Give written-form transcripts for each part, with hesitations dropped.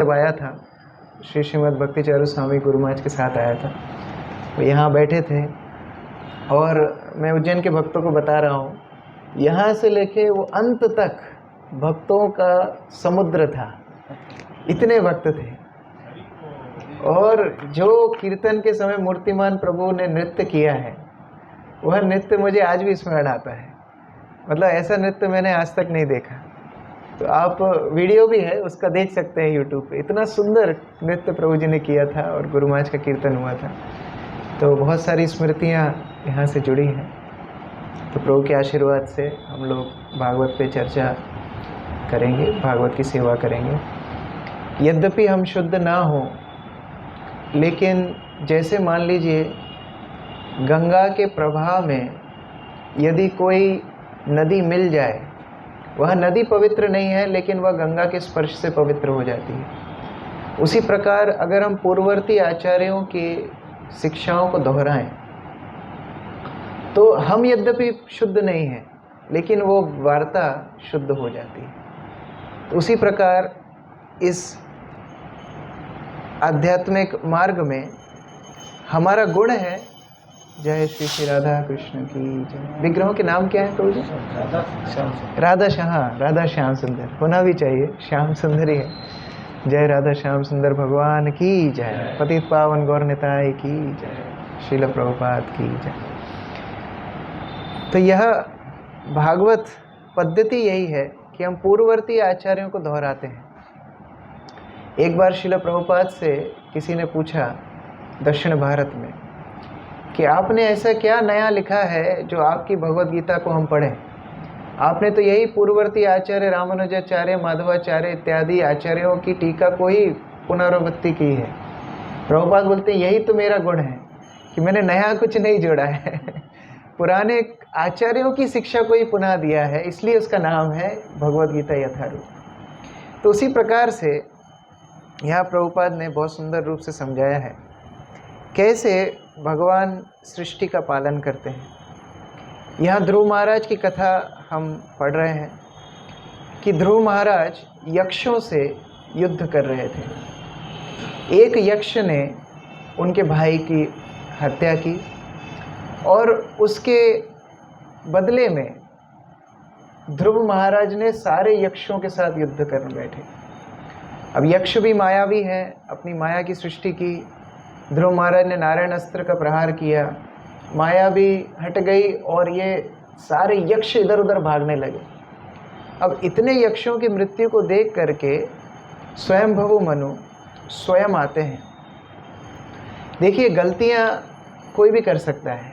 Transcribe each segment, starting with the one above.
जब आया था, श्री श्रीमद् भक्ति चारू स्वामी गुरु महाराज के साथ आया था। वो यहाँ बैठे थे और मैं उज्जैन के भक्तों को बता रहा हूँ, यहाँ से लेके वो अंत तक भक्तों का समुद्र था, इतने भक्त थे। और जो कीर्तन के समय मूर्तिमान प्रभु ने नृत्य किया है, वह नृत्य मुझे आज भी स्मरण आता है। मतलब ऐसा नृत्य मैंने आज तक नहीं देखा। तो आप वीडियो भी है उसका देख सकते हैं यूट्यूब पे। इतना सुंदर नृत्य प्रभु जी ने किया था और गुरु महाराज का कीर्तन हुआ था। तो बहुत सारी स्मृतियाँ यहाँ से जुड़ी हैं। तो प्रभु के आशीर्वाद से हम लोग भागवत पे चर्चा करेंगे, भागवत की सेवा करेंगे। यद्यपि हम शुद्ध ना हो, लेकिन जैसे मान लीजिए गंगा के प्रवाह में यदि कोई नदी मिल जाए, वह नदी पवित्र नहीं है लेकिन वह गंगा के स्पर्श से पवित्र हो जाती है। उसी प्रकार अगर हम पूर्ववर्ती आचार्यों की शिक्षाओं को दोहराएं, तो हम यद्यपि शुद्ध नहीं हैं लेकिन वो वार्ता शुद्ध हो जाती है। तो उसी प्रकार इस आध्यात्मिक मार्ग में हमारा गुण है। जय श्री श्री राधा कृष्ण की जय। विग्रहों के नाम क्या है प्रभु जी? राधा श्याम सुंदर होना भी चाहिए, श्याम सुंदर ही है। जय राधा श्याम सुंदर भगवान की जय। पतित पावन गौर निताय की जय। श्रील प्रभुपाद की जय। तो यह भागवत पद्धति यही है कि हम पूर्ववर्ती आचार्यों को दोहराते हैं। एक बार श्रील प्रभुपाद से किसी ने पूछा दक्षिण भारत में कि आपने ऐसा क्या नया लिखा है जो आपकी भगवत गीता को हम पढ़ें। आपने तो यही पूर्ववर्ती आचार्य रामानुजाचार्य, माधवाचार्य इत्यादि आचार्यों की टीका को ही पुनरावृत्ति की है। प्रभुपाद बोलते हैं यही तो मेरा गुण है कि मैंने नया कुछ नहीं जोड़ा है पुराने आचार्यों की शिक्षा को ही पुनः दिया है, इसलिए उसका नाम है भगवत गीता यथारूप। तो उसी प्रकार से यहाँ प्रभुपाद ने बहुत सुंदर रूप से समझाया है कैसे भगवान सृष्टि का पालन करते हैं। यहाँ ध्रुव महाराज की कथा हम पढ़ रहे हैं कि ध्रुव महाराज यक्षों से युद्ध कर रहे थे। एक यक्ष ने उनके भाई की हत्या की और उसके बदले में ध्रुव महाराज ने सारे यक्षों के साथ युद्ध करने बैठे। अब यक्ष भी मायावी है, अपनी माया की सृष्टि की। ध्रुव महाराज ने नारायण अस्त्र का प्रहार किया, माया भी हट गई और ये सारे यक्ष इधर उधर भागने लगे। अब इतने यक्षों की मृत्यु को देख करके स्वयंभू मनु स्वयं आते हैं। देखिए, गलतियां कोई भी कर सकता है।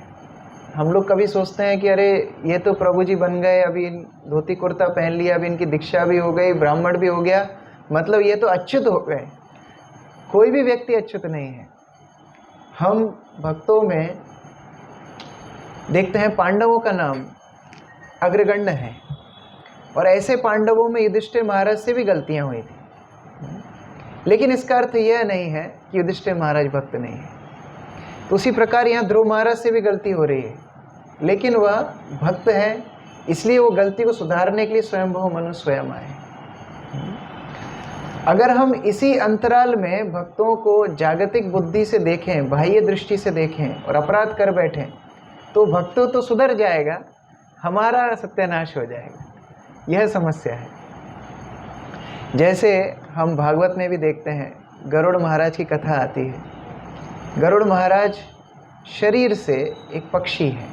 हम लोग कभी सोचते हैं कि अरे ये तो प्रभु जी बन गए, अभी धोती कुर्ता पहन लिया, अभी इनकी दीक्षा भी हो गई, ब्राह्मण भी हो गया, मतलब ये तो अच्युत हो गए। कोई भी व्यक्ति अच्युत नहीं है। हम भक्तों में देखते हैं पांडवों का नाम अग्रगण्य है, और ऐसे पांडवों में युधिष्ठिर महाराज से भी गलतियां हुई थी, लेकिन इसका अर्थ यह नहीं है कि युधिष्ठिर महाराज भक्त नहीं है। तो उसी प्रकार यहाँ ध्रुव महाराज से भी गलती हो रही है, लेकिन वह भक्त है, इसलिए वो गलती को सुधारने के लिए स्वयंभू मनु स्वयं आए। अगर हम इसी अंतराल में भक्तों को जागतिक बुद्धि से देखें, बाह्य दृष्टि से देखें और अपराध कर बैठें, तो भक्तों तो सुधर जाएगा, हमारा सत्यानाश हो जाएगा। यह समस्या है। जैसे हम भागवत में भी देखते हैं, गरुड़ महाराज की कथा आती है। गरुड़ महाराज शरीर से एक पक्षी है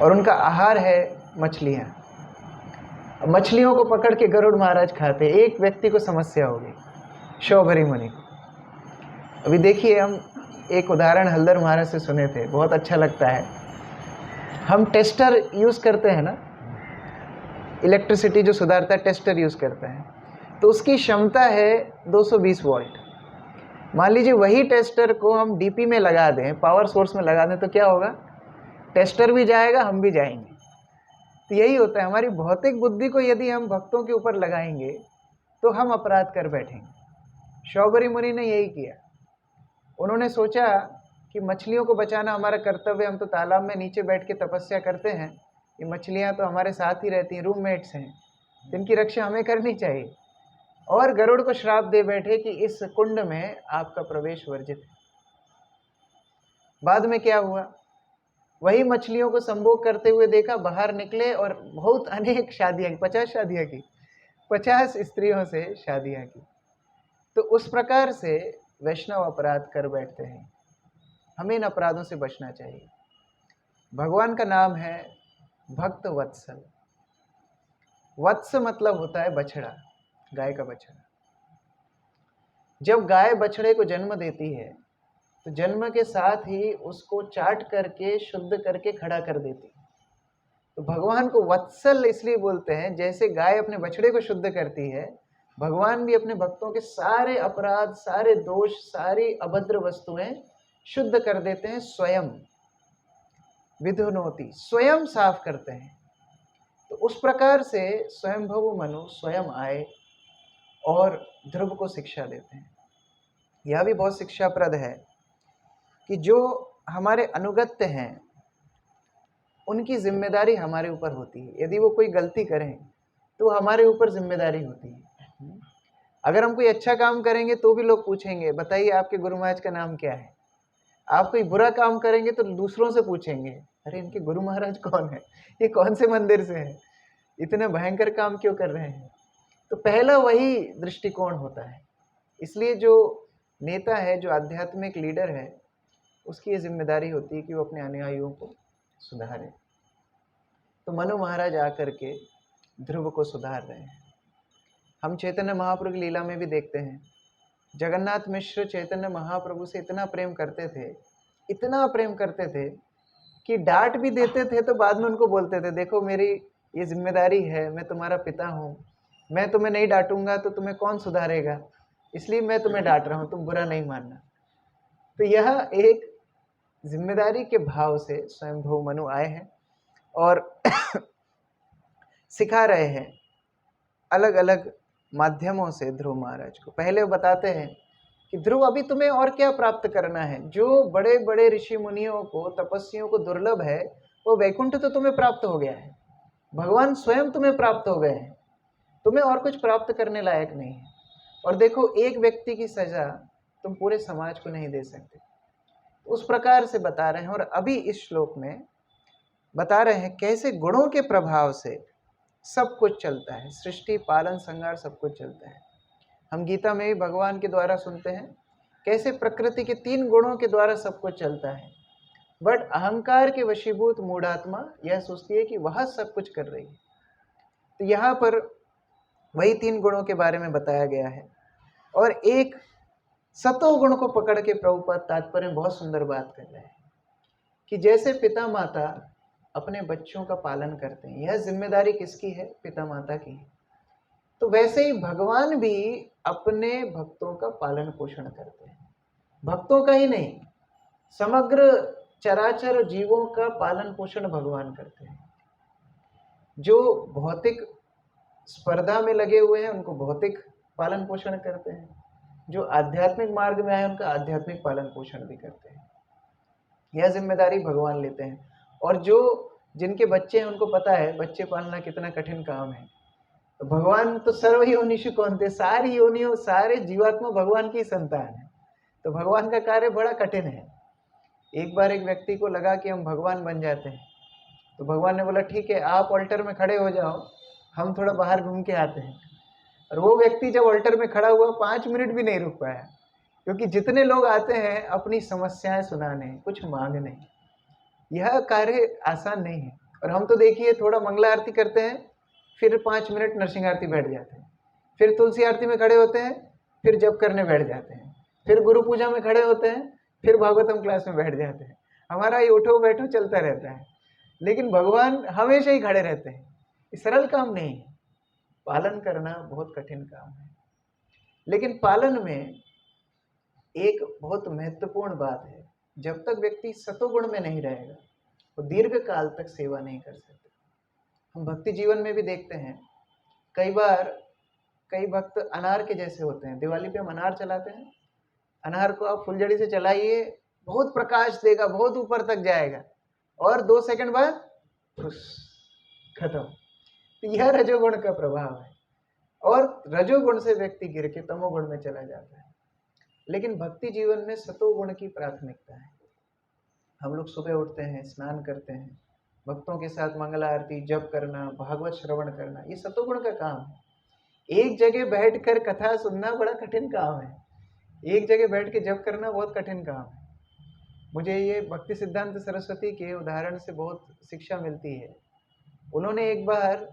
और उनका आहार है मछलियाँ। मछलियों को पकड़ के गरुड़ महाराज खाते। एक व्यक्ति को समस्या हो गई, शौभरी मुनि को। अभी देखिए, हम एक उदाहरण हल्दर महाराज से सुने थे, बहुत अच्छा लगता है। हम टेस्टर यूज़ करते हैं ना, इलेक्ट्रिसिटी जो सुधारता है टेस्टर यूज़ करते हैं, तो उसकी क्षमता है 220 वोल्ट। मान लीजिए वही टेस्टर को हम डीपी में लगा दें, पावर सोर्स में लगा दें, तो क्या होगा? टेस्टर भी जाएगा, हम भी जाएंगे। तो यही होता है, हमारी भौतिक बुद्धि को यदि हम भक्तों के ऊपर लगाएंगे तो हम अपराध कर बैठेंगे। शौभरी मुनि ने यही किया। उन्होंने सोचा कि मछलियों को बचाना हमारा कर्तव्य, हम तो तालाब में नीचे बैठ के तपस्या करते हैं, ये मछलियाँ तो हमारे साथ ही रहती हैं, रूममेट्स हैं, इनकी रक्षा हमें करनी चाहिए। और गरुड़ को श्राप दे बैठे कि इस कुंड में आपका प्रवेश वर्जित है। बाद में क्या हुआ, वही मछलियों को संभोग करते हुए देखा, बाहर निकले और बहुत अनेक शादियां, 50 शादियां की, 50 स्त्रियों से शादियां की। तो उस प्रकार से वैष्णव अपराध कर बैठते हैं। हमें इन अपराधों से बचना चाहिए। भगवान का नाम है भक्त वत्सल। वत्स मतलब होता है बछड़ा, गाय का बछड़ा। जब गाय बछड़े को जन्म देती है तो जन्म के साथ ही उसको चाट करके शुद्ध करके खड़ा कर देती है। तो भगवान को वत्सल इसलिए बोलते हैं, जैसे गाय अपने बछड़े को शुद्ध करती है, भगवान भी अपने भक्तों के सारे अपराध, सारे दोष, सारी अभद्र वस्तुएं शुद्ध कर देते हैं। स्वयं विधुनोति, स्वयं साफ करते हैं। तो उस प्रकार से स्वयंभू मनु स्वयं आए और ध्रुव को शिक्षा देते हैं। यह भी बहुत शिक्षाप्रद है कि जो हमारे अनुगत्य हैं उनकी जिम्मेदारी हमारे ऊपर होती है। यदि वो कोई गलती करें तो हमारे ऊपर जिम्मेदारी होती है। अगर हम कोई अच्छा काम करेंगे तो भी लोग पूछेंगे, बताइए आपके गुरु महाराज का नाम क्या है। आप कोई बुरा काम करेंगे तो दूसरों से पूछेंगे, अरे इनके गुरु महाराज कौन है, ये कौन से मंदिर से है, इतने भयंकर काम क्यों कर रहे हैं। तो पहला वही दृष्टिकोण होता है। इसलिए जो नेता है, जो आध्यात्मिक लीडर है, उसकी ये जिम्मेदारी होती है कि वो अपने अनुयायियों को सुधारे। तो मनु महाराज आकर के ध्रुव को सुधार रहे हैं। हम चैतन्य महाप्रभु की लीला में भी देखते हैं, जगन्नाथ मिश्र चैतन्य महाप्रभु से इतना प्रेम करते थे, इतना प्रेम करते थे कि डांट भी देते थे तो बाद में उनको बोलते थे, देखो मेरी ये जिम्मेदारी है, मैं तुम्हारा पिता हूँ, मैं तुम्हें नहीं डांटूंगा तो तुम्हें कौन सुधारेगा, इसलिए मैं तुम्हें डांट रहा हूँ, तुम बुरा नहीं मानना। तो यह एक जिम्मेदारी के भाव से स्वयंभू मनु आए हैं और सिखा रहे हैं अलग अलग माध्यमों से ध्रुव महाराज को। पहले वो बताते हैं कि ध्रुव अभी तुम्हें और क्या प्राप्त करना है, जो बड़े बड़े ऋषि मुनियों को, तपस्वियों को दुर्लभ है, वो वैकुंठ तो तुम्हें प्राप्त हो गया है, भगवान स्वयं तुम्हें प्राप्त हो गए हैं, तुम्हें और कुछ प्राप्त करने लायक नहीं है। और देखो, एक व्यक्ति की सजा तुम पूरे समाज को नहीं दे सकते। उस प्रकार से बता रहे हैं। और अभी इस श्लोक में बता रहे हैं कैसे गुणों के प्रभाव से सब कुछ चलता है, सृष्टि, पालन, संहार सब कुछ चलता है। हम गीता में भी भगवान के द्वारा सुनते हैं कैसे प्रकृति के 3 गुणों के द्वारा सब कुछ चलता है, बट अहंकार के वशीभूत मूढ़ात्मा यह सोचती है कि वह सब कुछ कर रही है। तो यहाँ पर वही 3 गुणों के बारे में बताया गया है। और एक सतो गुण को पकड़ के प्रभुपाद तात्पर्य में बहुत सुंदर बात कर रहे हैं कि जैसे पिता माता अपने बच्चों का पालन करते हैं, यह जिम्मेदारी किसकी है, पिता माता की है, तो वैसे ही भगवान भी अपने भक्तों का पालन पोषण करते हैं। भक्तों का ही नहीं, समग्र चराचर जीवों का पालन पोषण भगवान करते हैं। जो भौतिक स्पर्धा में लगे हुए हैं उनको भौतिक पालन पोषण करते हैं, जो आध्यात्मिक मार्ग में आए उनका आध्यात्मिक पालन पोषण भी करते हैं। यह जिम्मेदारी भगवान लेते हैं। और जो जिनके बच्चे हैं उनको पता है बच्चे पालना कितना कठिन काम है, तो भगवान तो सर्व योनिषु कौन्ते, सारी योनियों, सारे जीवात्मा भगवान की संतान है। तो भगवान का कार्य बड़ा कठिन है। एक बार एक व्यक्ति को लगा कि हम भगवान बन जाते हैं, तो भगवान ने बोला ठीक है, आप ऑल्टर में खड़े हो जाओ, हम थोड़ा बाहर घूम के आते हैं। और वो व्यक्ति जब ऑल्टर में खड़ा हुआ 5 मिनट भी नहीं रुक पाया, क्योंकि जितने लोग आते हैं अपनी समस्याएं सुनाने, कुछ मांगने, यह कार्य आसान नहीं है। और हम तो देखिए थोड़ा मंगला आरती करते हैं, फिर 5 मिनट नरसिंह आरती बैठ जाते हैं, फिर तुलसी आरती में खड़े होते हैं, फिर जप करने बैठ जाते हैं, फिर गुरु पूजा में खड़े होते हैं, फिर भागवतम क्लास में बैठ जाते हैं। हमारा ये उठो बैठो चलता रहता है। लेकिन भगवान हमेशा ही खड़े रहते हैं। ये सरल काम नहीं है, पालन करना बहुत कठिन काम है। लेकिन पालन में एक बहुत महत्वपूर्ण बात है, जब तक व्यक्ति सतोगुण में नहीं रहेगा वो दीर्घ काल तक सेवा नहीं कर सकते। हम भक्ति जीवन में भी देखते हैं, कई बार कई भक्त अनार के जैसे होते हैं। दिवाली पे हम अनार चलाते हैं, अनार को आप फुलझड़ी से चलाइए, बहुत प्रकाश देगा, बहुत ऊपर तक जाएगा, और 2 सेकंड बाद खत्म। तो यह रजोगुण का प्रभाव है। और रजोगुण से व्यक्ति गिर के तमोगुण में चला जाता है। लेकिन भक्ति जीवन में सतोगुण की प्राथमिकता है। हम लोग सुबह उठते हैं, स्नान करते हैं, भक्तों के साथ मंगला आरती, जप करना, भागवत श्रवण करना, ये सतोगुण का काम है। एक जगह बैठकर कथा सुनना बड़ा कठिन काम है। एक जगह बैठ के जप करना बहुत कठिन काम है। मुझे ये भक्ति सिद्धांत सरस्वती के उदाहरण से बहुत शिक्षा मिलती है। उन्होंने एक बार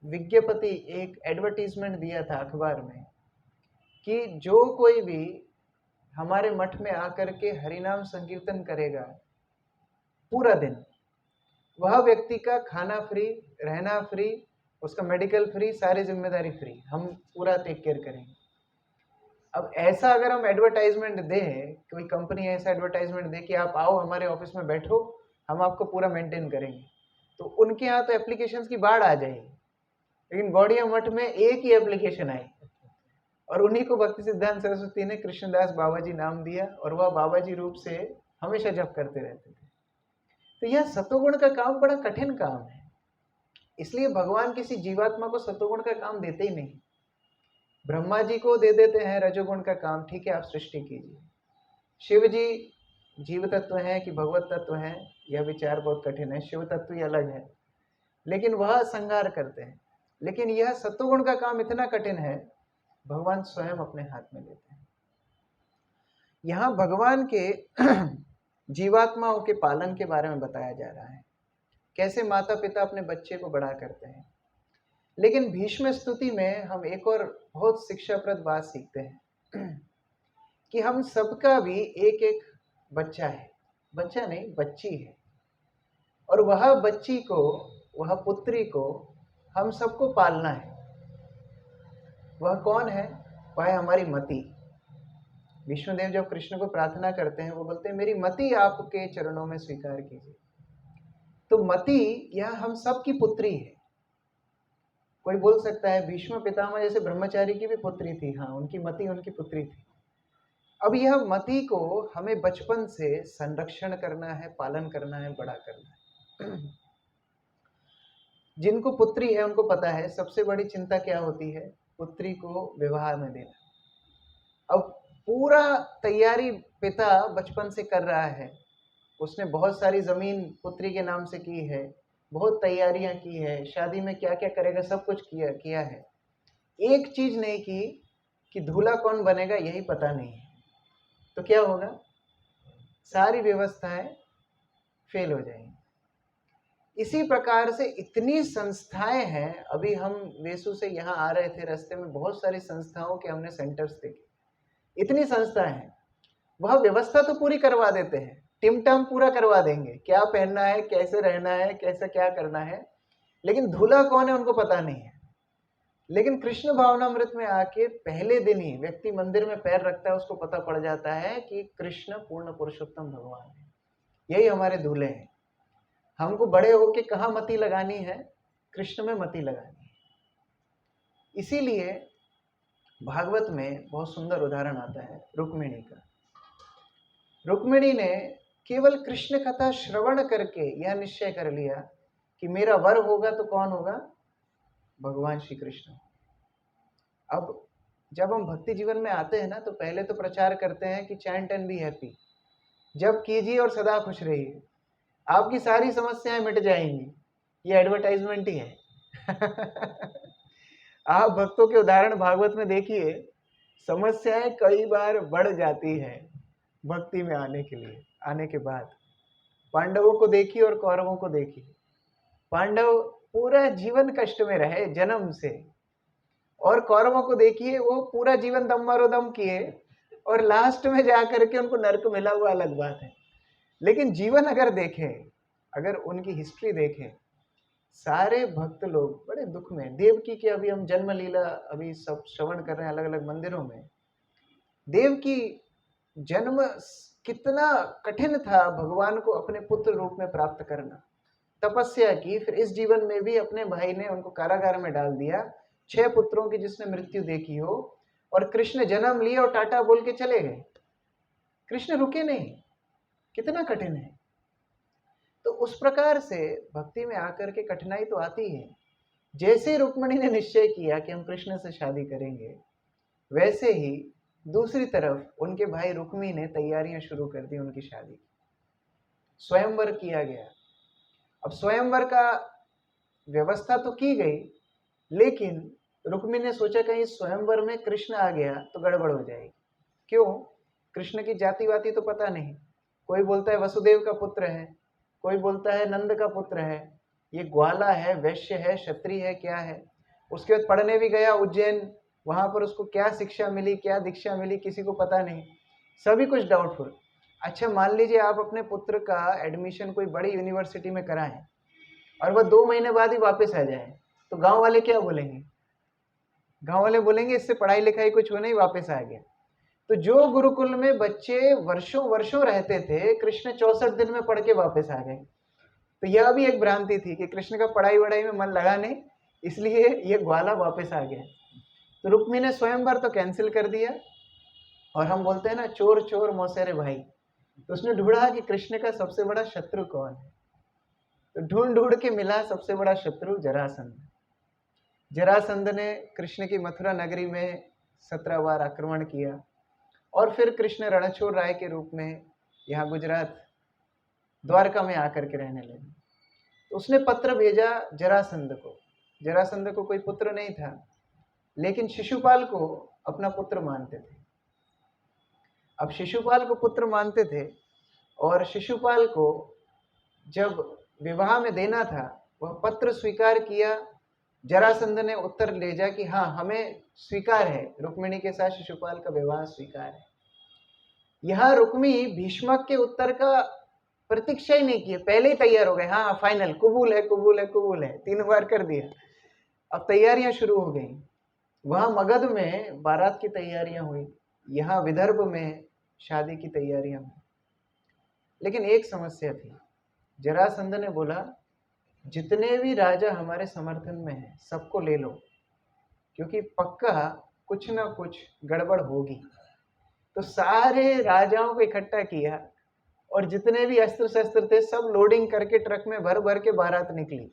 विज्ञप्ति, एक एडवर्टीजमेंट दिया था अखबार में कि जो कोई भी हमारे मठ में आकर के हरिनाम संकीर्तन करेगा पूरा दिन, वह व्यक्ति का खाना फ्री, रहना फ्री, उसका मेडिकल फ्री, सारी जिम्मेदारी फ्री, हम पूरा टेक केयर करेंगे। अब ऐसा अगर हम एडवर्टाइजमेंट दें, कोई कंपनी ऐसा एडवर्टाइजमेंट दे कि आप आओ हमारे ऑफिस में बैठो, हम आपको पूरा मेंटेन करेंगे, तो उनके यहाँ तो एप्लीकेशंस की बाढ़ आ जाएगी। लेकिन गौड़िया मठ में एक ही एप्लीकेशन आई और उन्हीं को भक्ति सिद्धांत सरस्वती ने कृष्णदास बाबा जी नाम दिया और वह बाबा जी रूप से हमेशा जप करते रहते थे। तो यह सतोगुण का काम बड़ा कठिन काम है, इसलिए भगवान किसी जीवात्मा को सतोगुण का काम देते ही नहीं। ब्रह्मा जी को दे देते हैं रजोगुण का काम, ठीक है आप सृष्टि कीजिए। शिव जी जीव तत्व हैं कि भगवत तत्व हैं, यह विचार बहुत कठिन है, शिव तत्व ही अलग है, लेकिन वह संहार करते हैं। लेकिन यह सतोगुण का काम इतना कठिन है, भगवान स्वयं अपने हाथ में लेते हैं। यहाँ भगवान के जीवात्माओं के पालन के बारे में बताया जा रहा है, कैसे माता पिता अपने बच्चे को बड़ा करते हैं। लेकिन भीष्म स्तुति में हम एक और बहुत शिक्षाप्रद बात सीखते हैं कि हम सबका भी एक एक बच्चा है, बच्चा नहीं बच्ची है, और वह बच्ची को, वह पुत्री को हम सबको पालना है। वह कौन है? वह है हमारी मति। विष्णुदेव जब कृष्ण को प्रार्थना करते हैं, वो बोलते हैं मेरी मति आपके चरणों में स्वीकार कीजिए। तो मति यह हम सबकी पुत्री है। कोई बोल सकता है भीष्म पितामह जैसे ब्रह्मचारी की भी पुत्री थी, हाँ उनकी मति उनकी पुत्री थी। अब यह मति को हमें बचपन से संरक्षण करना है, पालन करना है, बड़ा करना है। जिनको पुत्री है उनको पता है सबसे बड़ी चिंता क्या होती है, पुत्री को विवाह में देना। अब पूरा तैयारी पिता बचपन से कर रहा है, उसने बहुत सारी जमीन पुत्री के नाम से की है, बहुत तैयारियां की है, शादी में क्या क्या करेगा सब कुछ किया है। एक चीज नहीं की कि दूल्हा कौन बनेगा यही पता नहीं है, तो क्या होगा? सारी व्यवस्थाएं फेल हो जाएंगी। इसी प्रकार से इतनी संस्थाएं हैं। अभी हम वेसु से यहाँ आ रहे थे, रास्ते में बहुत सारी संस्थाओं के हमने सेंटर्स देखे। इतनी संस्थाएं हैं, वह व्यवस्था तो पूरी करवा देते हैं, टिमटम पूरा करवा देंगे, क्या पहनना है, कैसे रहना है, कैसे क्या करना है, लेकिन दूल्हा कौन है उनको पता नहीं है। लेकिन कृष्ण भावनामृत में आके पहले दिन ही व्यक्ति मंदिर में पैर रखता है, उसको पता पड़ जाता है कि कृष्ण पूर्ण पुरुषोत्तम भगवान है, यही हमारे दूल्हे हैं। हमको बड़े होके कहाँ मति लगानी है? कृष्ण में मति लगानी है। इसीलिए भागवत में बहुत सुंदर उदाहरण आता है रुक्मिणी का। रुक्मिणी ने केवल कृष्ण कथा श्रवण करके यह निश्चय कर लिया कि मेरा वर होगा तो कौन होगा? भगवान श्री कृष्ण। अब जब हम भक्ति जीवन में आते हैं ना, तो पहले तो प्रचार करते हैं कि चैंट एंड बी हैप्पी, जब कीजिए और सदा खुश रहिए, आपकी सारी समस्याएं मिट जाएंगी। ये एडवर्टाइजमेंट ही है। आप भक्तों के उदाहरण भागवत में देखिए, समस्याएं कई बार बढ़ जाती है भक्ति में आने के लिए। आने के बाद पांडवों को देखिए और कौरवों को देखिए। पांडव पूरा जीवन कष्ट में रहे जन्म से, और कौरवों को देखिए वो पूरा जीवन दम मारो दम किए और लास्ट में जाकर के उनको नरक मिला, हुआ अलग बात है। लेकिन जीवन अगर देखें, अगर उनकी हिस्ट्री देखें, सारे भक्त लोग बड़े दुख में। देवकी की अभी हम जन्म लीला अभी सब श्रवण कर रहे हैं अलग अलग मंदिरों में। देवकी जन्म कितना कठिन था भगवान को अपने पुत्र रूप में प्राप्त करना। तपस्या की, फिर इस जीवन में भी अपने भाई ने उनको कारागार में डाल दिया, 6 पुत्रों की जिसने मृत्यु देखी हो, और कृष्ण जन्म लिए और टाटा बोल के चले गए। कृष्ण रुके नहीं, कितना कठिन है। तो उस प्रकार से भक्ति में आकर के कठिनाई तो आती है, जैसे ही रुक्मिणी ने निश्चय किया कि हम कृष्ण से शादी करेंगे, वैसे ही दूसरी तरफ उनके भाई रुक्मी ने तैयारियां शुरू कर दी उनकी शादी की। स्वयंवर किया गया। अब स्वयंवर का व्यवस्था तो की गई, लेकिन रुक्मी ने सोचा कहीं स्वयंवर में कृष्ण आ गया तो गड़बड़ हो जाएगी। क्यों? कृष्ण की जाति वाति तो पता नहीं। कोई बोलता है वसुदेव का पुत्र है, कोई बोलता है नंद का पुत्र है, ये ग्वाला है, वैश्य है, क्षत्रिय है, क्या है। उसके बाद पढ़ने भी गया उज्जैन, वहां पर उसको क्या शिक्षा मिली, क्या दीक्षा मिली, किसी को पता नहीं, सभी कुछ डाउटफुल। अच्छा, मान लीजिए आप अपने पुत्र का एडमिशन कोई बड़ी यूनिवर्सिटी में कराएं और वह 2 महीने बाद ही वापस आ जाए, तो गांव वाले क्या बोलेंगे? गांव वाले बोलेंगे इससे पढ़ाई लिखाई कुछ हो नहीं, वापस आ गया। तो जो गुरुकुल में बच्चे वर्षों वर्षों रहते थे, कृष्ण 64 दिन में पढ़ के वापस आ गए। तो यह भी एक भ्रांति थी कि कृष्ण का पढ़ाई वढ़ाई में मन लगा नहीं, इसलिए ये ग्वाला वापस आ गया। तो रुक्मी ने स्वयंवर तो कैंसिल कर दिया, और हम बोलते हैं ना चोर चोर मौसेरे भाई, तो उसने ढूंढा कि कृष्ण का सबसे बड़ा शत्रु कौन है। तो ढूंढ ढूंढ के मिला सबसे बड़ा शत्रु जरासंध। जरासंध ने कृष्ण की मथुरा नगरी में 17 बार आक्रमण किया, और फिर कृष्ण रणछोड़ राय के रूप में यहाँ गुजरात द्वारका में आकर के रहने लगे। तो उसने पत्र भेजा जरासंध को। जरासंध को कोई पुत्र नहीं था, लेकिन शिशुपाल को अपना पुत्र मानते थे। अब शिशुपाल को पुत्र मानते थे, और शिशुपाल को जब विवाह में देना था, वह पत्र स्वीकार किया। जरासंध ने उत्तर भेजा कि हाँ, हमें स्वीकार है, रुक्मिणी के साथ शिशुपाल का विवाह स्वीकार है। यह रुक्मी भीष्मक के उत्तर का प्रतीक्षा ही नहीं किए, पहले ही तैयार हो गए। हाँ फाइनल, कबूल है, कबूल है, कबूल है, 3 बार कर दिया। अब तैयारियां शुरू हो गई। वहां मगध में बारात की तैयारियां हुई, यहाँ विदर्भ में शादी की तैयारियां हुई। लेकिन एक समस्या थी। जरासंध ने बोला जितने भी राजा हमारे समर्थन में हैं सबको ले लो, क्योंकि पक्का कुछ ना कुछ गड़बड़ होगी। तो सारे राजाओं को इकट्ठा किया, और जितने भी अस्त्र शस्त्र थे सब लोडिंग करके ट्रक में भर भर के बारात निकली।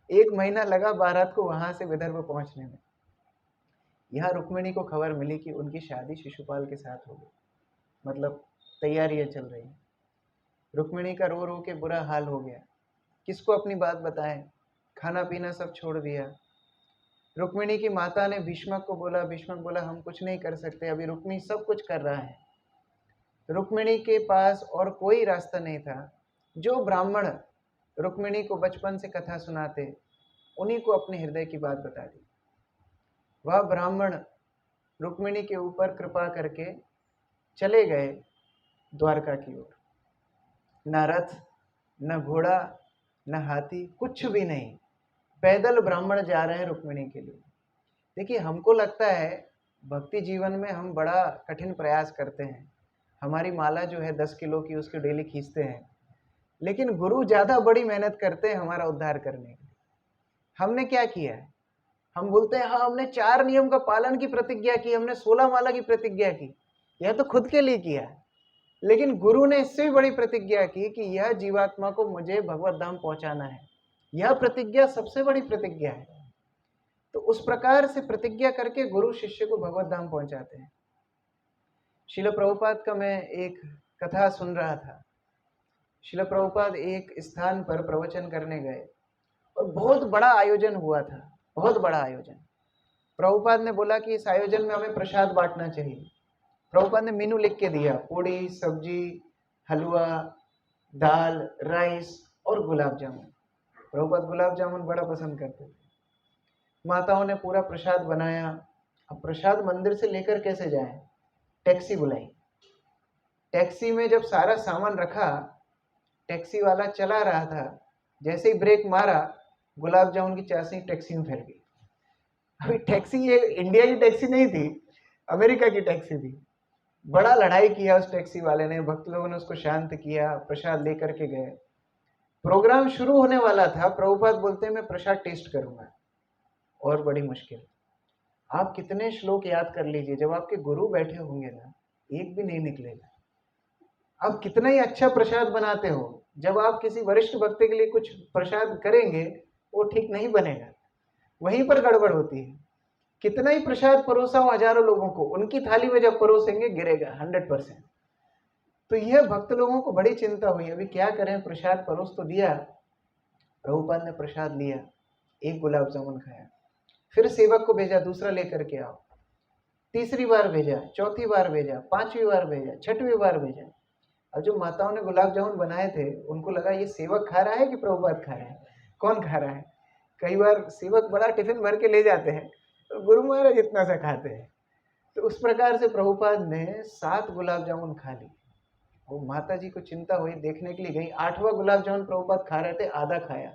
1 महीना लगा बारात को वहां से विदर्भ पहुंचने में। यहाँ रुक्मिणी को खबर मिली कि उनकी शादी शिशुपाल के साथ हो गई, मतलब तैयारियां चल रही। रुक्मिणी का रो रो के बुरा हाल हो गया। किसको अपनी बात बताएं, खाना पीना सब छोड़ दिया। रुक्मिणी की माता ने भीष्मक को बोला, भीष्मक बोला हम कुछ नहीं कर सकते, अभी रुक्मिणी सब कुछ कर रहा है। रुक्मिणी के पास और कोई रास्ता नहीं था। जो ब्राह्मण रुक्मिणी को बचपन से कथा सुनाते, उन्हीं को अपने हृदय की बात बता दी। वह ब्राह्मण रुक्मिणी के ऊपर कृपा करके चले गए द्वारका की ओर। न रथ, न घोड़ा, न हाथी, कुछ भी नहीं, पैदल ब्राह्मण जा रहे हैं रुक्मिणी के लिए। देखिए, हमको लगता है भक्ति जीवन में हम बड़ा कठिन प्रयास करते हैं। हमारी माला जो है 10 किलो की, उसके डेली खींचते हैं, लेकिन गुरु ज़्यादा बड़ी मेहनत करते हैं हमारा उद्धार करने के लिए। हमने क्या किया है? हम बोलते हैं हाँ हमने 4 नियम का पालन की प्रतिज्ञा की, हमने 16 माला की प्रतिज्ञा की। यह तो खुद के लिए किया है, लेकिन गुरु ने इससे भी बड़ी प्रतिज्ञा की कि यह जीवात्मा को मुझे भगवत धाम पहुंचाना है। यह प्रतिज्ञा सबसे बड़ी प्रतिज्ञा है। तो उस प्रकार से प्रतिज्ञा करके गुरु शिष्य को भगवत धाम पहुंचाते हैं। श्रील प्रभुपाद का मैं एक कथा सुन रहा था। श्रील प्रभुपाद एक स्थान पर प्रवचन करने गए, और बहुत बड़ा आयोजन हुआ था, बहुत बड़ा आयोजन। प्रभुपाद ने बोला कि इस आयोजन में हमें प्रसाद बांटना चाहिए। प्रभुपाद ने मेनू लिख के दिया, पूड़ी, सब्जी, हलवा, दाल, राइस और गुलाब जामुन। प्रभुपाद गुलाब जामुन बड़ा पसंद करते थे। माताओं ने पूरा प्रसाद बनाया। अब प्रसाद मंदिर से लेकर कैसे जाएं? टैक्सी बुलाई। टैक्सी में जब सारा सामान रखा, टैक्सी वाला चला रहा था, जैसे ही ब्रेक मारा, गुलाब जामुन की चाशनी टैक्सी में फैल गई। अभी टैक्सी ये इंडिया की टैक्सी नहीं थी, अमेरिका की टैक्सी थी। बड़ा लड़ाई किया उस टैक्सी वाले ने, भक्त लोगों ने उसको शांत किया, प्रसाद लेकर के गए। प्रोग्राम शुरू होने वाला था, प्रभुपाद बोलते हैं मैं प्रसाद टेस्ट करूंगा। और बड़ी मुश्किल। आप कितने श्लोक याद कर लीजिए, जब आपके गुरु बैठे होंगे ना, एक भी नहीं निकलेगा। आप कितना ही अच्छा प्रसाद बनाते हो, जब आप किसी वरिष्ठ भक्त के लिए कुछ प्रसाद करेंगे, वो ठीक नहीं बनेगा। वहीं पर गड़बड़ होती है। कितना ही प्रसाद परोसा हो हजारों लोगों को, उनकी थाली में जब परोसेंगे गिरेगा 100%। तो यह भक्त लोगों को बड़ी चिंता हुई, अभी क्या करें, प्रसाद परोस तो दिया, प्रभुपाद ने प्रसाद लिया, एक गुलाब जामुन खाया, फिर सेवक को भेजा दूसरा लेकर के आओ, तीसरी बार भेजा, चौथी बार भेजा, पांचवी बार भेजा, छठवीं बार भेजा। अब जो माताओं ने गुलाब जामुन बनाए थे उनको लगा ये सेवक खा रहा है कि प्रभुपाद खा रहे हैं, कौन खा रहा है। कई बार सेवक बड़ा टिफिन भर के ले जाते हैं तो गुरु महाराज इतना सा खाते हैं। तो उस प्रकार से प्रभुपाद ने 7 गुलाब जामुन खा ली। वो माता जी को चिंता हुई, देखने के लिए गई, 8वां गुलाब जामुन प्रभुपाद खा रहे थे, आधा खाया,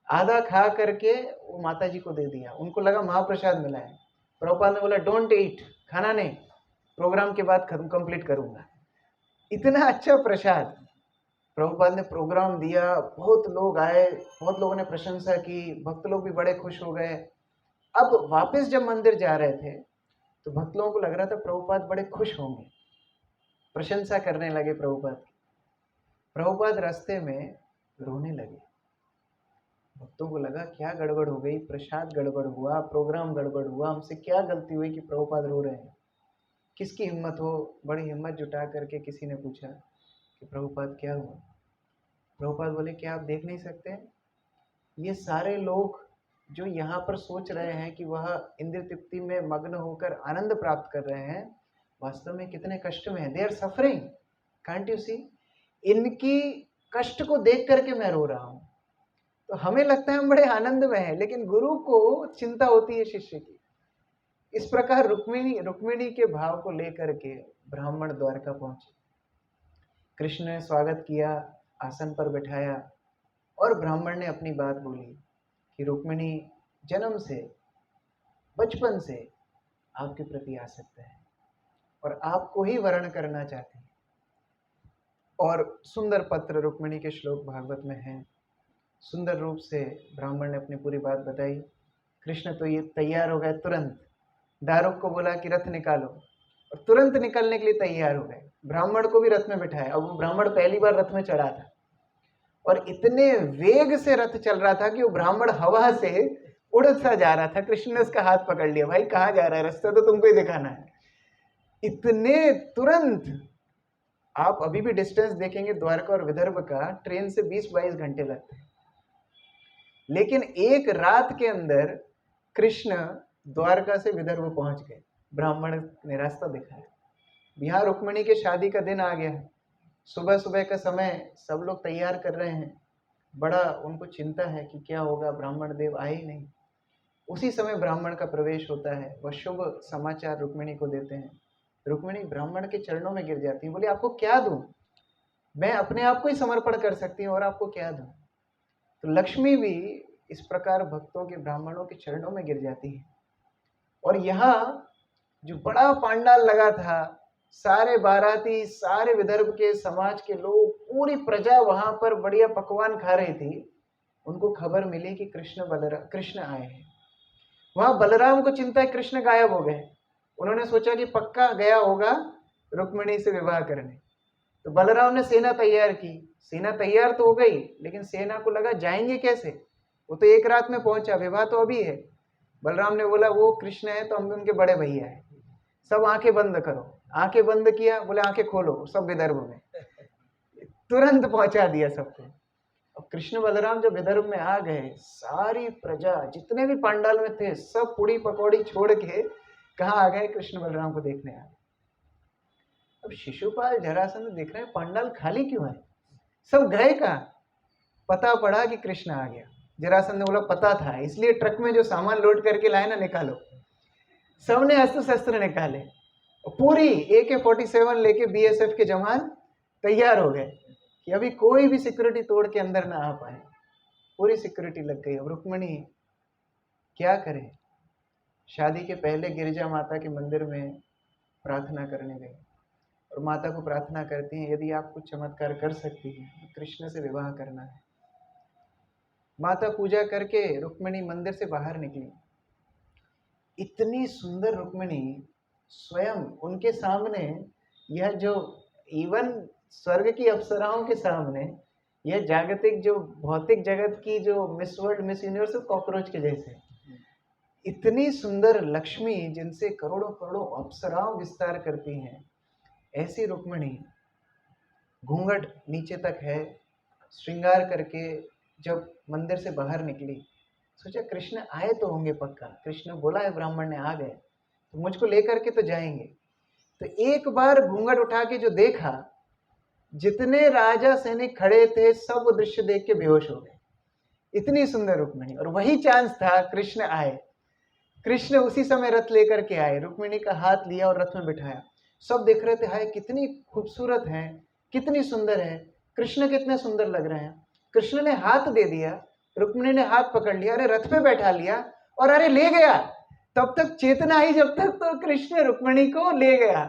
आधा खा करके वो माता जी को दे दिया, उनको लगा महाप्रसाद मिला है। प्रभुपाद ने बोला डोंट ईट, खाना नहीं, प्रोग्राम के बाद कंप्लीट करूंगा। इतना अच्छा प्रसाद प्रभुपाद ने प्रोग्राम दिया, बहुत लोग आए, बहुत लोगों ने प्रशंसा की, भक्त लोग भी बड़े खुश हो गए। अब वापस जब मंदिर जा रहे थे तो भक्त लोगों को लग रहा था प्रभुपाद बड़े खुश होंगे, प्रशंसा करने लगे प्रभुपाद की। प्रभुपाद रास्ते में रोने लगे। भक्तों को लगा क्या गड़बड़ हो गई, प्रसाद गड़बड़ हुआ, प्रोग्राम गड़बड़ हुआ, हमसे क्या गलती हुई कि प्रभुपाद रो रहे हैं। किसकी हिम्मत हो, बड़ी हिम्मत जुटा करके किसी ने पूछा कि प्रभुपाद क्या हुआ। प्रभुपाद बोले क्या आप देख नहीं सकते, ये सारे लोग जो यहाँ पर सोच रहे हैं कि वह इंद्र तृप्ति में मग्न होकर आनंद प्राप्त कर रहे हैं, वास्तव में कितने कष्ट में है, they are suffering, can't you see. इनकी कष्ट को देख करके मैं रो रहा हूँ। तो हमें लगता है हम बड़े आनंद में हैं, लेकिन गुरु को चिंता होती है शिष्य की। इस प्रकार रुक्मिणी के भाव को लेकर के ब्राह्मण द्वारका पहुंचे। कृष्ण ने स्वागत किया, आसन पर बैठाया और ब्राह्मण ने अपनी बात बोली कि रुक्मिणी जन्म से, बचपन से आपके प्रति आसक्त है और आपको ही वर्ण करना चाहती है। और सुंदर पत्र रुक्मिणी के श्लोक भागवत में हैं। सुंदर रूप से ब्राह्मण ने अपनी पूरी बात बताई। कृष्ण तो ये तैयार हो गए, तुरंत दारुक को बोला कि रथ निकालो, और तुरंत निकलने के लिए तैयार हो गए। ब्राह्मण को भी रथ में बिठाया। अब वो ब्राह्मण पहली बार रथ में चढ़ा था और इतने वेग से रथ चल रहा था कि वो ब्राह्मण हवा से उड़ सा जा रहा था। कृष्ण ने उसका हाथ पकड़ लिया, भाई कहाँ जा रहा है, रास्ता तो तुमको ही दिखाना है। इतने तुरंत, आप अभी भी डिस्टेंस देखेंगे द्वारका और विदर्भ का, ट्रेन से 20-22 घंटे लगते हैं, लेकिन एक रात के अंदर कृष्ण द्वारका से विदर्भ पहुंच गए। ब्राह्मण ने रास्ता दिखाया। यहाँ रुक्मिणी के शादी का दिन आ गया है। सुबह सुबह का समय, सब लोग तैयार कर रहे हैं। बड़ा उनको चिंता है कि क्या होगा, ब्राह्मण देव आए ही नहीं। उसी समय ब्राह्मण का प्रवेश होता है, वह शुभ समाचार रुक्मिणी को देते हैं। रुक्मिणी ब्राह्मण के चरणों में गिर जाती है, बोली आपको क्या दूं, मैं अपने आप को ही समर्पण कर सकती हूँ और आपको क्या दूं। तो लक्ष्मी भी इस प्रकार भक्तों के, ब्राह्मणों के चरणों में गिर जाती है। और यहाँ जो बड़ा पांडाल लगा था, सारे बाराती, सारे विदर्भ के समाज के लोग, पूरी प्रजा वहां पर बढ़िया पकवान खा रही थी। उनको खबर मिली कि कृष्ण आए हैं। वहां बलराम को चिंता है, कृष्ण गायब हो गए। उन्होंने सोचा कि पक्का गया होगा रुक्मिणी से विवाह करने। तो बलराम ने सेना तैयार की। सेना तैयार तो हो गई, लेकिन सेना को लगा जाएंगे कैसे, वो तो एक रात में पहुंचा, विवाह तो अभी है। बलराम ने बोला वो कृष्ण है तो हम भी उनके बड़े भैया है, सब आंखें बंद करो। आंखें बंद किया, बोले आंखें खोलो, सब विदर्भ में। तुरंत पहुंचा दिया सबको। अब कृष्ण बलराम जब विदर्भ में आ गए, सारी प्रजा, जितने भी पंडाल में थे, सब पूड़ी पकौड़ी छोड़ के कहाँ आ गए, कृष्ण बलराम को देखने आ गए। अब शिशुपाल जरासंध देख रहे हैं पंडाल खाली क्यों है, सब गए कहाँ। पता पड़ा कि कृष्ण आ गया। जरासंध ने बोला पता था, इसलिए ट्रक में जो सामान लोड करके लाए ना, निकालो। सबने अस्त्र शस्त्र निकाले, पूरी AK-47 लेके BSF के जवान तैयार हो गए कि अभी कोई भी सिक्योरिटी तोड़ के अंदर ना आ पाए। पूरी सिक्योरिटी लग गई। अब रुक्मिणी क्या करे, शादी के पहले गिरिजा माता के मंदिर में प्रार्थना करने गई और माता को प्रार्थना करती हैं, यदि आप कुछ चमत्कार कर सकती हैं तो कृष्ण से विवाह करना है। माता पूजा करके रुक्मिणी मंदिर से बाहर निकली। इतनी सुंदर रुक्मिणी स्वयं उनके सामने, यह जो इवन स्वर्ग की अप्सराओं के सामने, यह जागतिक जो भौतिक जगत की जो miss world, miss universe, cockroach के जैसे, इतनी सुंदर लक्ष्मी जिनसे करोड़ों करोड़ों अप्सराओं विस्तार करती हैं, ऐसी रुक्मिणी घूंघट नीचे तक है, श्रृंगार करके जब मंदिर से बाहर निकली, सोचा कृष्ण आए तो होंगे पक्का, कृष्ण बोला है ब्राह्मण ने आ गए तो मुझको लेकर के तो जाएंगे। तो एक बार घूंघट उठा के जो देखा, जितने राजा सैनिक खड़े थे सब वो दृश्य देख के बेहोश हो गए। इतनी सुंदर रुक्मिणी, और वही चांस था कृष्ण आए। कृष्ण उसी समय रथ लेकर के आए, रुक्मिणी का हाथ लिया और रथ में बिठाया। सब देख रहे थे, हाय कितनी खूबसूरत है, कितनी सुंदर है, कृष्ण कितने सुंदर लग रहे हैं। कृष्ण ने हाथ दे दिया, रुक्मिणी ने हाथ पकड़ लिया, अरे रथ पे बैठा लिया और अरे ले गया। तब तक चेतना आई जब तक तो कृष्ण रुक्मिणी को ले गया,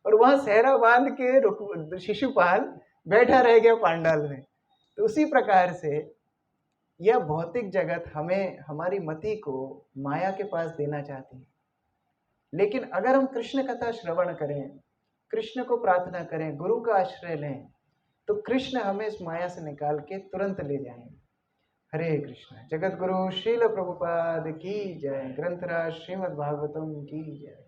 और वहां सहरा बांध के शिशुपाल बैठा रह गया पांडाल में। तो उसी प्रकार से यह भौतिक जगत हमें, हमारी मति को माया के पास देना चाहती है। लेकिन अगर हम कृष्ण कथा श्रवण करें, कृष्ण को प्रार्थना करें, गुरु का आश्रय लें, तो कृष्ण हमें इस माया से निकाल के तुरंत ले जाएंगे। हरे कृष्ण। जगत गुरु श्रील प्रभुपाद की जय। ग्रंथराज श्रीमद् भागवतम की जय।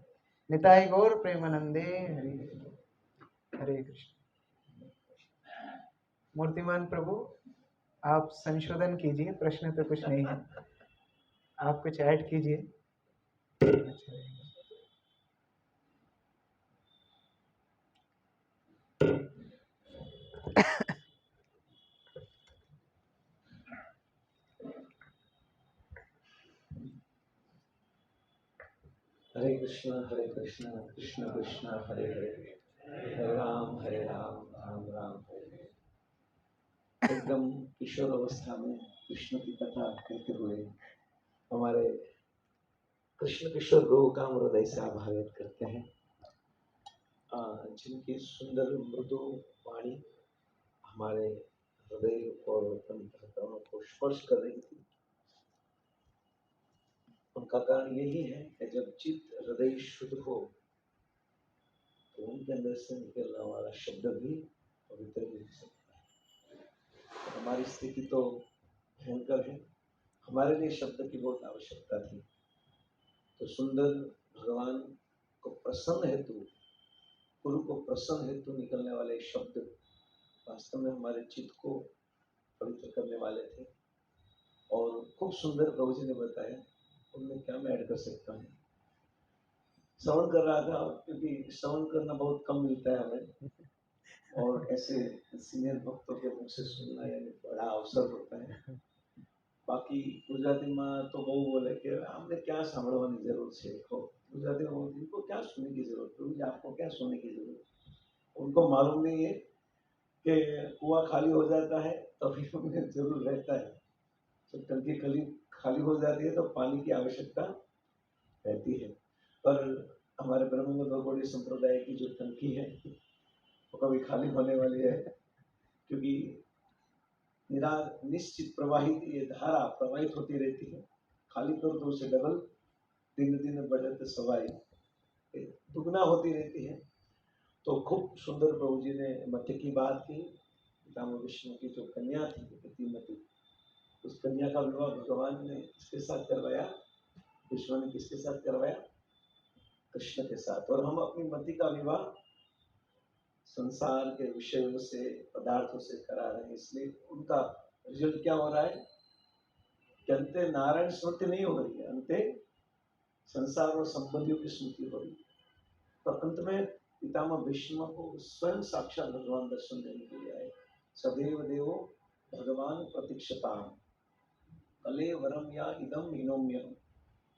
निताई गौर प्रेमानंदे हरि हरे। हरे कृष्ण। मूर्तिमान प्रभु आप संशोधन कीजिए, प्रश्न तो कुछ नहीं है, आप कुछ ऐड कीजिए। अच्छा रहेगा। हरे कृष्ण कृष्ण कृष्ण हरे हरे, हरे राम राम राम हरे हरे। एकदम किशोर अवस्था में कृष्ण की कथा कहते हुए हमारे कृष्ण किशोर गुरु का हम हृदय से आभार व्यक्त करते हैं, जिनकी सुंदर मृदु वाणी हमारे हृदय और अंतःकरणों को स्पर्श कर रही थी। उनका कारण यही है कि जब चित्त हृदय शुद्ध हो तो उनके अंदर से निकलने वाला शब्द भी पवित्र भी हो सकता है। हमारी स्थिति तो भयंकर है, हमारे लिए शब्द की बहुत आवश्यकता थी। तो सुंदर भगवान को प्रसन्न हेतु, गुरु को प्रसन्न हेतु निकलने वाले शब्द वास्तव में हमारे चित्त को पवित्र करने वाले थे। और खूब सुंदर प्रभु जी ने बताया, उनमें क्या मैं ऐड कर सकता हूँ। श्रवण कर रहा था, क्योंकि श्रवण करना बहुत कम मिलता है हमें, और ऐसे सीनियर भक्तों के मुख से सुनना यानी बड़ा अवसर होता है। बाकी गुजरातीમાં तो બહુ बोले कि हमने क्या સાંભળવાની જરૂર છે। गुजराती में इनको क्या सुनने की जरूरत, प्रभु आपको क्या सुनने की जरूरत। उनको मालूम नहीं है कि कुआं खाली हो जाता है तो फिर हमें जरूर रहता है, तो टंकी खाली खाली हो जाती है तो पानी की आवश्यकता रहती है। पर हमारे ब्रह्म गौड़ी संप्रदाय की जो टंकी है वो कभी खाली होने वाली है, क्योंकि निश्चित प्रवाहित ये धारा प्रवाहित होती रहती है। खाली कर दो उसे डबल, दिन दिन बढ़त सवाई, दुगना होती रहती है। तो खूब सुंदर प्रभु जी ने मत्य की बात की। पितामह विष्णु की जो कन्या थी मति, उस कन्या का विवाह भगवान ने किसके साथ करवाया, विष्णु ने किसके साथ करवाया, कृष्ण के साथ। और हम अपनी मति का विवाह संसार के विषयों से, पदार्थों से करा रहे हैं। इसलिए उनका रिजल्ट क्या हो रहा है कि अंते नारायण स्मृति नहीं हो रही है, अंते संसार और संबंधियों की स्मृति हो रही है। तो अंत में पितामह भीष्म को स्वयं साक्षात भगवान दर्शन देने के लिए आए। सदैव देवो भगवान प्रतीक्षताम कले वरम या इदम विनोम्यम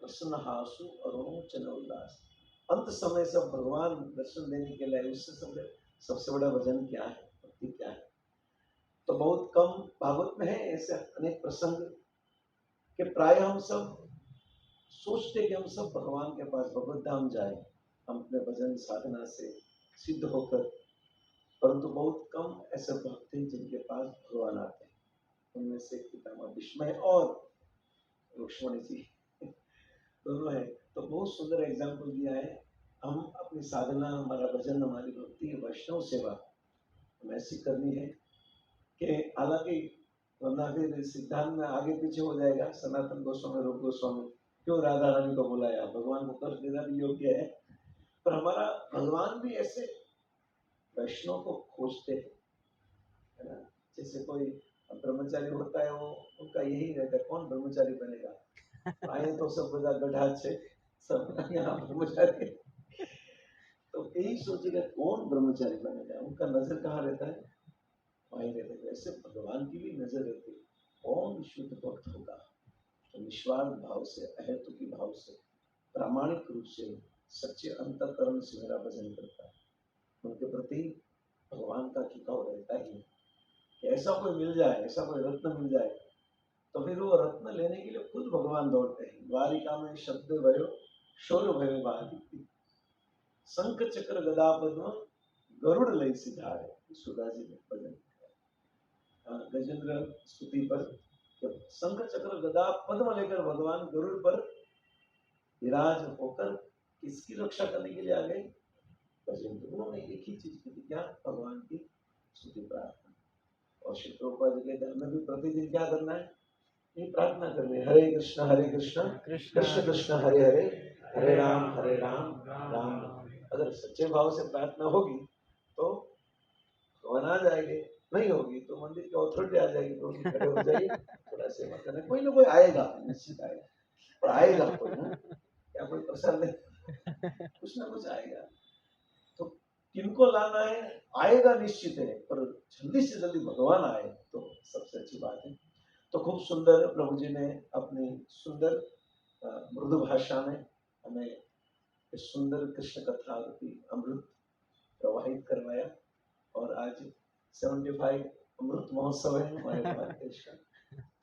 प्रसन्न हासु अरुणो चनोल्लास। अंत समय सब भगवान दर्शन देने के लिए, उससे सबसे बड़ा वजन क्या है, भक्ति क्या है। तो बहुत कम भागवत में है ऐसे अनेक प्रसंग कि प्राय हम सब सोचते कि हम सब भगवान के पास भगवत धाम जाए, हम अपने भजन साधना से सिद्ध होकर, परंतु बहुत कम ऐसे भक्त हैं जिनके पास भगवान आते हैं। उनमें से पितामह भीष्म और लक्ष्मण जी दोनों है। तो बहुत सुंदर एग्जाम्पल दिया है। हम अपनी साधना, हमारा भजन, हमारी भक्ति, वैष्णव सेवा हमें ऐसी करनी है कि हालांकि वरना फिर सिद्धांत में आगे पीछे हो जाएगा, सनातन गोस्वामी, रूप गोस्वामी क्यों राधा रानी को बुलाया? भगवान को कष्ट देना भी योग्य है, पर हमारा भगवान भी ऐसे वैष्णव को खोजते हैं, है ना। जैसे कोई ब्रह्मचारी होता है, वो उनका यही रहता है, कौन ब्रह्मचारी बनेगा? आए तो सब બધા गधा છે, सब यहाँ ब्रह्मचारी। तो यही सोचेगा कौन ब्रह्मचारी बनेगा, उनका नजर कहाँ रहता है? वहीं रहता है। ऐसे भगवान की भी नजर रहती है, कौन शुद्ध भक्त होगा तो निस्वार्थ भाव से, अहेतुकी भाव से, प्रामाणिक रूप से, सच्चे अंतःकरण से मेरा भजन करता है। उनके प्रति भगवान का झुकाव रहता ही है कि ऐसा कोई मिल जाए, ऐसा कोई रत्न मिल जाए, तो फिर वो रत्न लेने के लिए खुद भगवान दौड़ते हैं। द्वारिका में शब्द भयो शोर भयो बाधिकी, शंख चक्र गदा पद्म गरुड़ लय सिधारे। सुधा जी ने भजन गजेंद्र स्तुति पर जब शंख चक्र गदा पद्म लेकर भगवान गरुड़ पर विराज होकर किसकी रक्षा करने के लिए आ गए? गजेंद्र। उन्होंने एक ही चीज की थी, क्या? भगवान की स्तुति प्रार्थना। और श्री प्रभुपाद जी कहते हैं हमें भी प्रतिदिन क्या करना है? ये प्रार्थना करनी है, हरे कृष्ण कृष्ण कृष्ण हरे हरे, हरे राम राम राम। अगर सच्चे भाव से प्रार्थना होगी तो भगवान आ जाएंगे, नहीं होगी तो मंदिर की अथॉरिटी आ जाएगी, प्रभु जी खड़े हो जाइए, थोड़ा सेवा करना, कोई ना कोई आएगा, निश्चित आएगा, और आएगा कोई ना, क्या कोई प्रसाद नहीं, कुछ ना कुछ आएगा। तो किनको लाना है? आएगा निश्चित है, पर जल्दी से जल्दी भगवान आए तो सबसे अच्छी बात है। तो खूब सुंदर प्रभु जी ने अपनी सुंदर मृदु भाषा में हमें इस सुंदर कृष्ण कथा रूपी अमृत प्रवाहित करवाया। और आज 75 अमृत महोत्सव है हमारे भारत देश का,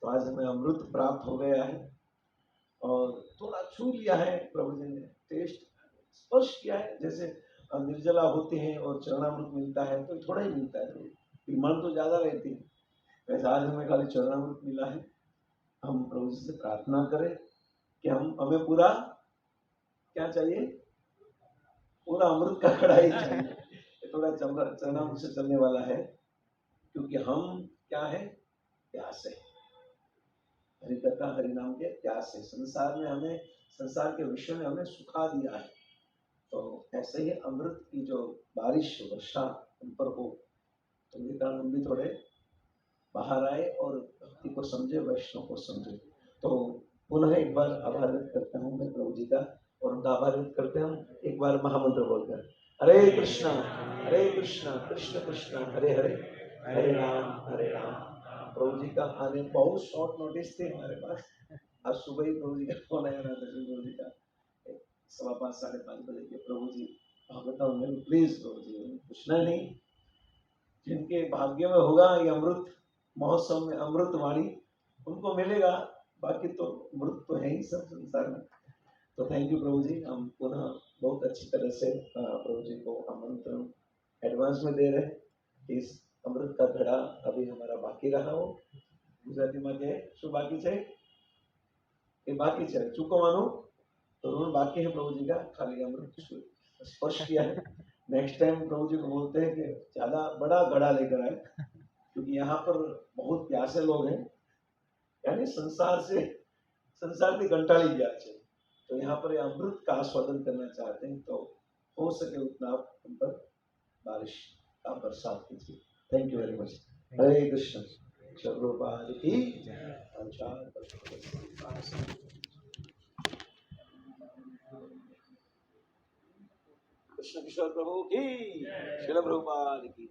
तो आज हमें अमृत प्राप्त हो गया है और थोड़ा छू लिया है प्रभु जी ने, टेस्ट स्पर्श किया है। जैसे निर्जला होती है और चरणामृत मिलता है तो थोड़ा ही मिलता है, डिमांड तो ज्यादा रहती है, वैसे आज हमें खाली चरणामृत मिला है। हम प्रभु जी से प्रार्थना करें कि हमें पूरा क्या चाहिए? पूरा अमृत का कड़ाई चाहिए। थोड़ा चरणामृत से चलने वाला है, क्योंकि हम क्या है? प्यास है, हरि कथा हरि नाम के प्यास है। संसार में हमें, संसार के विषय में हमें सुखा दिया है, तो ऐसे ही अमृत की जो बारिश वर्षा हम पर हो, तो ये कारण हम भी थोड़े बाहर आए और भक्ति को समझे, वैष्णव को समझे। तो पुनः एक बार आभार व्यक्त करता हूँ मैं प्रभु जी का, और उनका आभार व्यक्त करते हम एक बार महामंत्र बोलकर, हरे कृष्णा कृष्ण कृष्ण हरे हरे, हरे राम। प्रभु जी का आने बहुत शॉर्ट नोटिस थे हमारे पास, आज सुबह ही प्रभु जी का फोन आया था, प्रभु जी का 5:15 5:30 बजे के, प्रभु जी बताओ मेरे प्लीज। प्रभु जी पूछना नहीं, जिनके भाग्य में होगा ये अमृत महोत्सव में अमृत वाणी, उनको मिलेगा, बाकी तो मृत तो है ही सब संसार में। तो थैंक यू प्रभु जी, हम पुनः बहुत अच्छी तरह से प्रभु जी को आमंत्रण एडवांस में दे रहे हैं। इस अमृत का घड़ा अभी हमारा बाकी रहा हो, गुजराती में के शू बाकी है? ये बाकी है, चूकवानो तो ऋण बाकी है प्रभु जी का, खाली अमृत स्पर्श किया है। नेक्स्ट टाइम प्रभु जी को बोलते हैं कि ज्यादा बड़ा घड़ा लेकर आए, क्योंकि यहाँ पर बहुत प्यासे लोग हैं, यानी संसार की घंटाली गया है, तो यहाँ पर अमृत का आस्वादन करना चाहते हैं, तो हो सके उतना आप उन पर बारिश का बरसात कीजिए। Thank you very much. Hare Krishna. Prabhupada की कृष्ण किशोर प्रभु की, श्रील प्रभुपाद की।